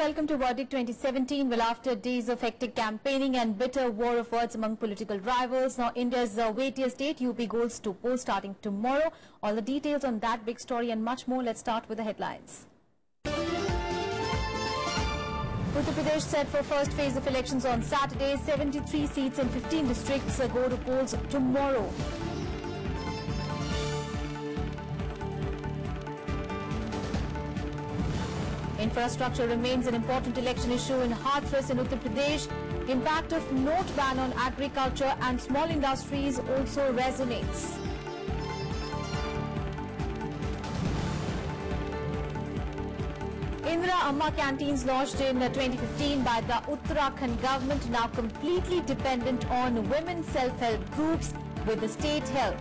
welcome to Verdict 2017. Well, after days of hectic campaigning and bitter war of words among political rivals, now India's weightiest state, UP, goes to polls starting tomorrow. All the details on that big story and much more. Let's start with the headlines. Uttar Pradesh set for first phase of elections on Saturday. 73 seats in 15 districts go to polls tomorrow. Infrastructure remains an important election issue in Hathras in Uttar Pradesh. Impact of note ban on agriculture and small industries also resonates. Indira Amma canteens launched in 2015 by the Uttarakhand government, now completely dependent on women self-help groups with the state help.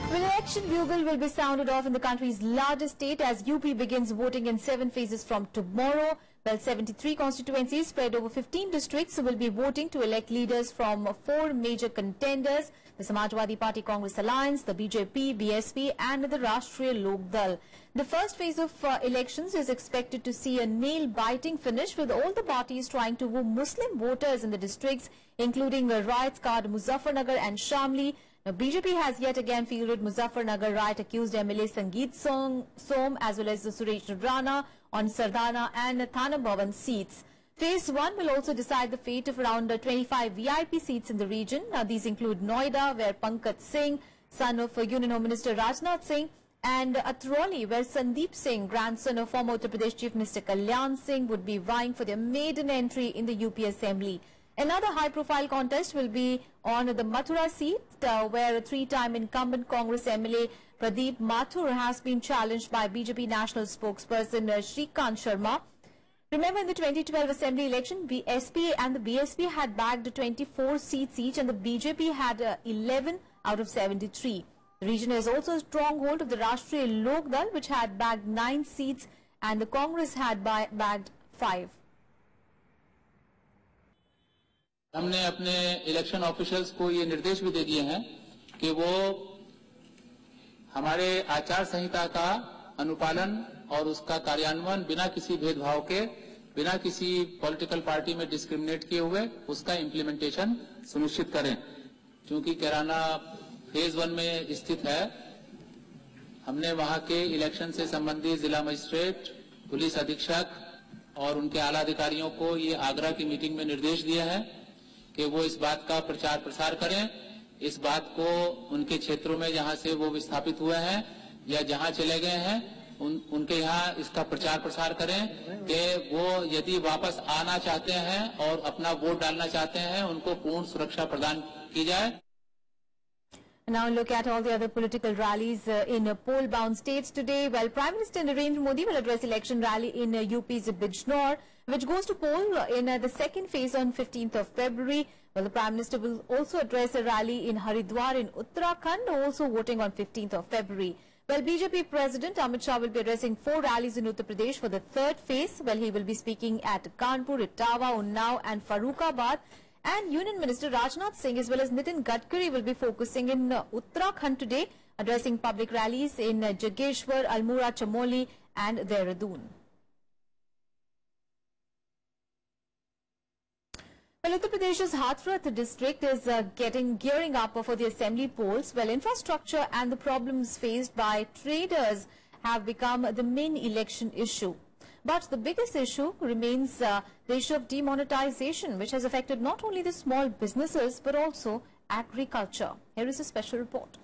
Well, election bugle will be sounded off in the country's largest state as UP begins voting in 7 phases from tomorrow. Well, 73 constituencies spread over 15 districts will be voting to elect leaders from 4 major contenders: the Samajwadi Party Congress Alliance, the BJP, BSP and the Rashtriya Lok Dal. The first phase of elections is expected to see a nail-biting finish, with all the parties trying to woo Muslim voters in the districts, including riots-scarred Muzaffarnagar and Shamli. Now, BJP has yet again fielded Muzaffarnagar riot-accused MLA Sangeet Som as well as Suresh Rana on Sardana and Thana Bhavan seats. Phase 1 will also decide the fate of around 25 VIP seats in the region. Now, these include Noida, where Pankaj Singh, son of Union Home Minister Rajnath Singh, and Atroli, where Sandeep Singh, grandson of former Uttar Pradesh Chief Minister Kalyan Singh, would be vying for their maiden entry in the UP Assembly. Another high-profile contest will be on the Mathura seat, where a 3-time incumbent Congress MLA Pradeep Mathur has been challenged by BJP national spokesperson Shrikant Sharma. Remember, in the 2012 Assembly election, SP and the BSP had bagged 24 seats each, and the BJP had 11 out of 73. The region is also a stronghold of the Rashtriya Lok Dal, which had bagged 9 seats, and the Congress had bagged 5. हमने अपने election officials को ये निर्देश भी दे दिए हैं कि वो हमारे आचार संहिता का अनुपालन और उसका कार्यान्वयन बिना किसी भेदभाव के, बिना किसी पॉलिटिकल पार्टी में डिस्क्रिमिनेट किए हुए उसका इम्प्लीमेंटेशन सुनिश्चित करें। क्योंकि कैराना फेज 1 में स्थित है, हमने वहां के इलेक्शन से संबंधित जिला मजिस्ट्रेट, पुलिस अधीक्षक और उनके आला अधिकारियों को ये आगरा की मीटिंग में निर्देश दिए हैं कि वो इस बात का प्रचार प्रसार करें, इस बात को उनके क्षेत्रों में जहां से वो विस्थापित हुए हैं या जहां चले गए हैं उनके यहाँ इसका प्रचार प्रसार करें कि वो यदि वापस आना चाहते हैं और अपना वोट डालना चाहते हैं, उनको पूर्ण सुरक्षा प्रदान की जाए। Now look at all the other political rallies in poll-bound states today. Well, Prime Minister Narendra Modi will address election rally in UP's Bijnor, which goes to poll in the second phase on 15th of February. Well, the Prime Minister will also address a rally in Haridwar in Uttarakhand, also voting on 15th of February. Well, BJP President Amit Shah will be addressing 4 rallies in Uttar Pradesh for the third phase. Well, he will be speaking at Kanpur, Etawah, Unnao and Farrukhabad. And Union Minister Rajnath Singh as well as Nitin Gadkari will be focusing in Uttarakhand today, addressing public rallies in Jageshwar, Almora, Chamoli and Dehradun. Well, Uttar Pradesh's Hathras district is gearing up for the assembly polls. Well, infrastructure and the problems faced by traders have become the main election issue. But the biggest issue remains the issue of demonetization, which has affected not only the small businesses but also agriculture. Here is a special report.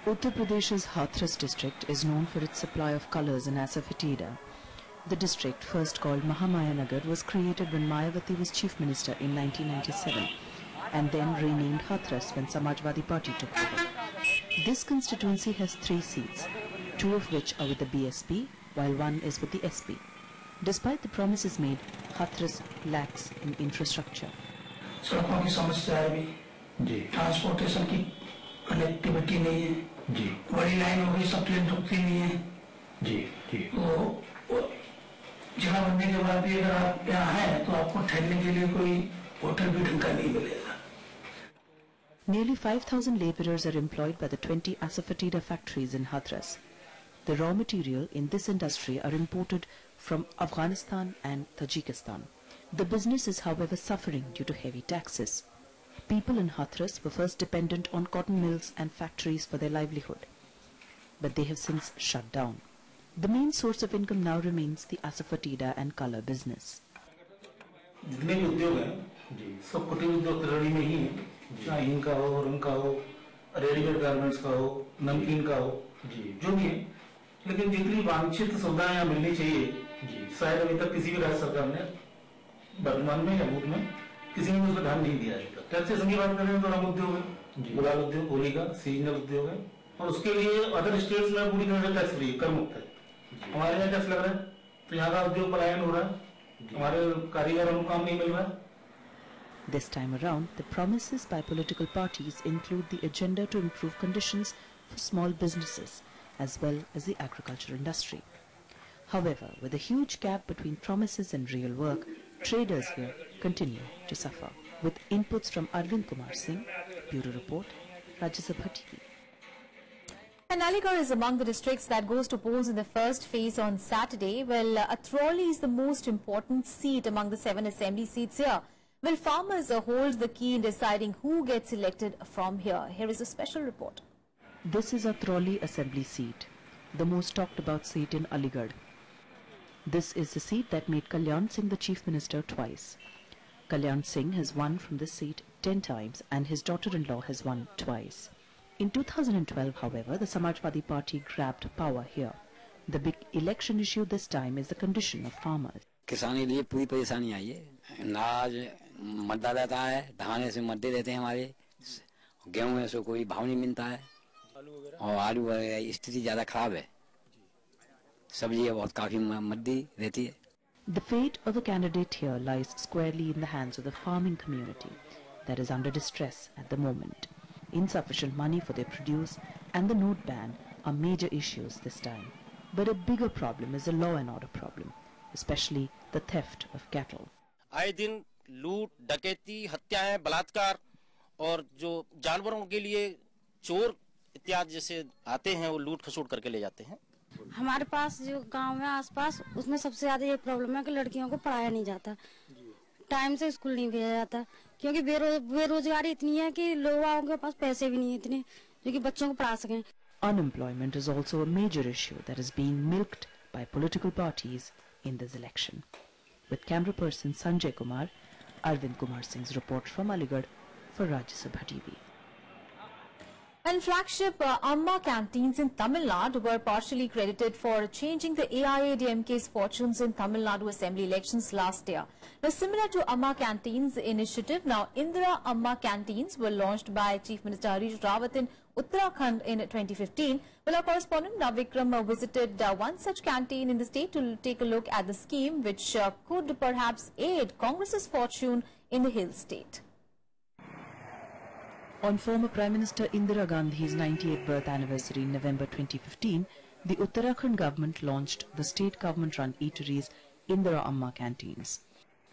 Uttar Pradesh's Hathras district is known for its supply of colours and asafoetida. The district, first called Mahamayanagar, was created when Mayawati was Chief Minister in 1997 and then renamed Hathras when Samajwadi Party took over. This constituency has 3 seats, 2 of which are with the BSP, while 1 is with the SP. Despite the promises made, Hathras lacks in infrastructure. सड़कों की समस्या है भी, transportation की connectivity नहीं है, बड़ी line हो गई, सब ट्रेन रुकती नहीं है, तो जगह बनने के बाद भी अगर आप यहाँ हैं तो आपको ठहरने के लिए कोई होटल भी ढंग का नहीं मिलेगा। Nearly 5,000 labourers are employed by the 20 asafoetida factories in Hathras. The raw material in this industry are imported from Afghanistan and Tajikistan. The business is, however, suffering due to heavy taxes. People in Hathras were first dependent on cotton mills and factories for their livelihood, but they have since shut down. The main source of income now remains the asafoetida and colour business. जितने भी उद्योग हैं सब कुटीर उद्योग ready में ही है, चाहे इनका हो, रंग का हो, रेडीमेड गारमेंट्स का हो, नमकीन का हो, जो भी है। लेकिन जितनी वांछित सुविधाएं यहाँ मिलनी चाहिए, शायद अभी तक किसी भी राज्य सरकार ने वर्तमान में या भूत में किसी ने उस पर ध्यान नहीं दिया है। टैक्सेशन की बात करें तो रंग उद्योग है, गुलाल उद्योग, होली का सीजनल उद्योग है, और उसके लिए अदर स्टेट्स में पूरी तरह से टैक्स फ्री, कर मुक्त है। हमारे यहाँ टैक्स लग रहा है, तो यहाँ का उद्योग पलायन हो रहा है, हमारे कारीगरों को काम नहीं मिल रहा है। This time around, the promises by political parties include the agenda to improve conditions for small businesses as well as the agriculture industry. However, with a huge gap between promises and real work, traders here continue to suffer. With inputs from Arvind Kumar Singh, Bureau Report, Rajya Sabha TV. And Aligarh is among the districts that goes to polls in the first phase on Saturday. Well, Atrauli is the most important seat among the 7 assembly seats here. Will farmers hold the key in deciding who gets elected from here? Here is a special report. This is Atrauli assembly seat, the most talked about seat in Aligarh. This is the seat that made Kalyan Singh the Chief Minister twice. Kalyan Singh has won from this seat 10 times and his daughter-in-law has won twice. In 2012, however, the Samajwadi Party grabbed power here. The big election issue this time is the condition of farmers. किसानी लिए पूरी परेशानी आई है। अनाज मद्दा देता है, धान से मद्दे देते हैं हमारे, गेहूं है सो कोई भाव नहीं मिलता है, और आलू वगैरह स्थिति ज़्यादा खराब है, सब्जी है बहुत काफी मद्दी रहती है। The fate of the candidate here lies squarely in the hands of the farming community that is under distress at the moment. Insufficient money for their produce and the note ban are major issues this time. But a bigger problem is the law and order problem, especially the theft of cattle. आए दिन लूट, डकैती, हत्याएं, बलात्कार और जो जानवरों के लिए चोर इत्यादि जैसे आते हैं वो लूट खसोट करके ले जाते हैं। हमारे पास जो गांव में आसपास उसमें सबसे ज्यादा ये प्रॉब्लम है कि लड़कियों को पढ़ाया नहीं जाता, टाइम से स्कूल नहीं भेजा जाता, क्योंकि बेरोजगारी इतनी है कि लोगों के पास पैसे भी नहीं है इतने जो कि बच्चों को पढ़ा सकें। Unemployment is also a major issue that is being milked by political parties in this election. With camera person Sanjay Kumar, Arvind Kumar Singh's report from Aligarh for Rajya Sabha TV. And flagship Amma canteens in Tamil Nadu were partially credited for changing the AIADMK's fortunes in Tamil Nadu assembly elections last year. Now, similar to Amma canteens initiative, now Indira Amma canteens were launched by Chief Minister Harish Rawat in Uttarakhand in 2015. Well, our correspondent Navikram visited one such canteen in the state to take a look at the scheme which could perhaps aid Congress's fortune in the hill state. On former Prime Minister Indira Gandhi's 98th birth anniversary in November 2015, the Uttarakhand government launched the state government-run eateries Indira Amma canteens.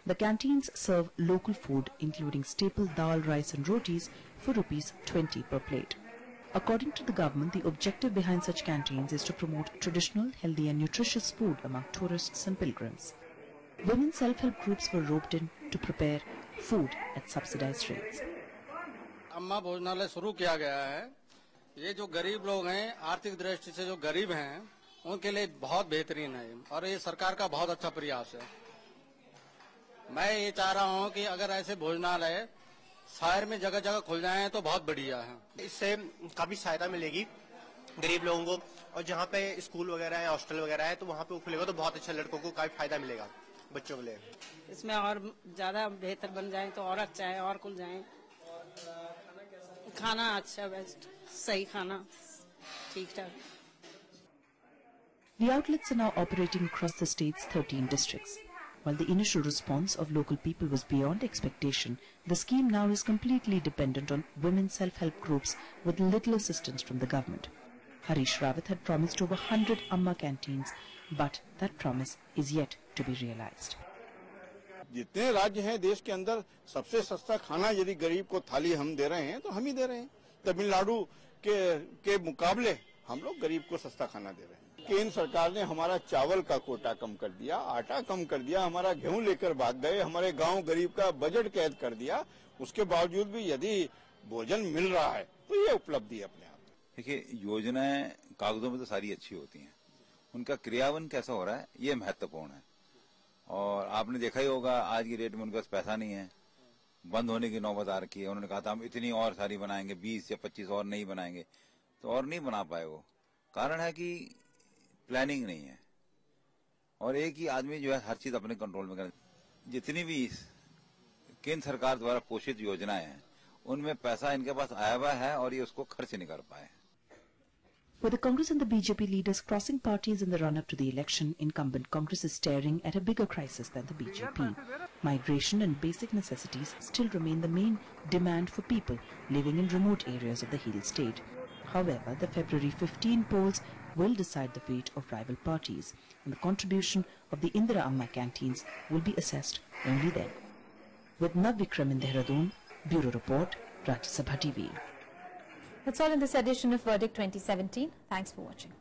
The canteens serve local food including staple dal, rice and rotis for ₹20 per plate. According to the government, the objective behind such canteens is to promote traditional, healthy and nutritious food among tourists and pilgrims. Women self-help groups were roped in to prepare food at subsidized rates. अम्मा भोजनालय शुरू किया गया है। ये जो गरीब लोग हैं, आर्थिक दृष्टि से जो गरीब हैं, उनके लिए बहुत बेहतरीन है और ये सरकार का बहुत अच्छा प्रयास है। मैं ये चाह रहा हूँ कि अगर ऐसे भोजनालय शहर में जगह जगह खुल जाएं तो बहुत बढ़िया है। इससे काफी सहायता मिलेगी गरीब लोगों को, और जहाँ पे स्कूल वगैरह है, हॉस्टल वगैरह है, तो वहाँ पे खुलेगा तो बहुत अच्छा, लड़कों को काफी फायदा मिलेगा बच्चों के लिए। इसमें और ज्यादा बेहतर बन जाए तो और अच्छा है, और खुल जाए, खाना अच्छा, बेस्ट, सही खाना, ठीक ठाक। The outlets are now operating across the state's 13 districts. While the initial response of local people was beyond expectation, the scheme now is completely dependent on women's self-help groups with little assistance from the government. Harish Rawat had promised over 100 Amma canteens, but that promise is yet to be realized. जितने राज्य हैं देश के अंदर सबसे सस्ता खाना यदि गरीब को थाली हम दे रहे हैं तो हम ही दे रहे हैं। तमिलनाडु के मुकाबले हम लोग गरीब को सस्ता खाना दे रहे हैं। केंद्र सरकार ने हमारा चावल का कोटा कम कर दिया, आटा कम कर दिया, हमारा गेहूं लेकर भाग गए, हमारे गांव गरीब का बजट कैद कर दिया। उसके बावजूद भी यदि भोजन मिल रहा है तो ये उपलब्धि है अपने आप। देखिए, योजनाएं कागजों में तो सारी अच्छी होती हैं, उनका क्रियान्वयन कैसा हो रहा है ये महत्वपूर्ण है। और आपने देखा ही होगा आज की डेट में उनके पास पैसा नहीं है, बंद होने की नौबत आ रखी है। उन्होंने कहा था हम इतनी और सारी बनाएंगे, 20 या 25 और नहीं बनाएंगे, तो और नहीं बना पाए। वो कारण है कि प्लानिंग नहीं है और एक ही आदमी जो है हर चीज अपने कंट्रोल में करे। जितनी भी केंद्र सरकार द्वारा पोषित योजनाएं हैं उनमें पैसा इनके पास आया हुआ है और ये उसको खर्च नहीं कर पाए। With the Congress and the BJP leaders crossing parties in the run-up to the election, incumbent Congress is staring at a bigger crisis than the BJP. Migration and basic necessities still remain the main demand for people living in remote areas of the hill state. However, the February 15 polls will decide the fate of rival parties, and the contribution of the Indira Amma canteens will be assessed only then. With Nav Vikram in Dehradun, Bureau Report, Rajya Sabha TV. That's all in this edition of Verdict 2017. Thanks for watching.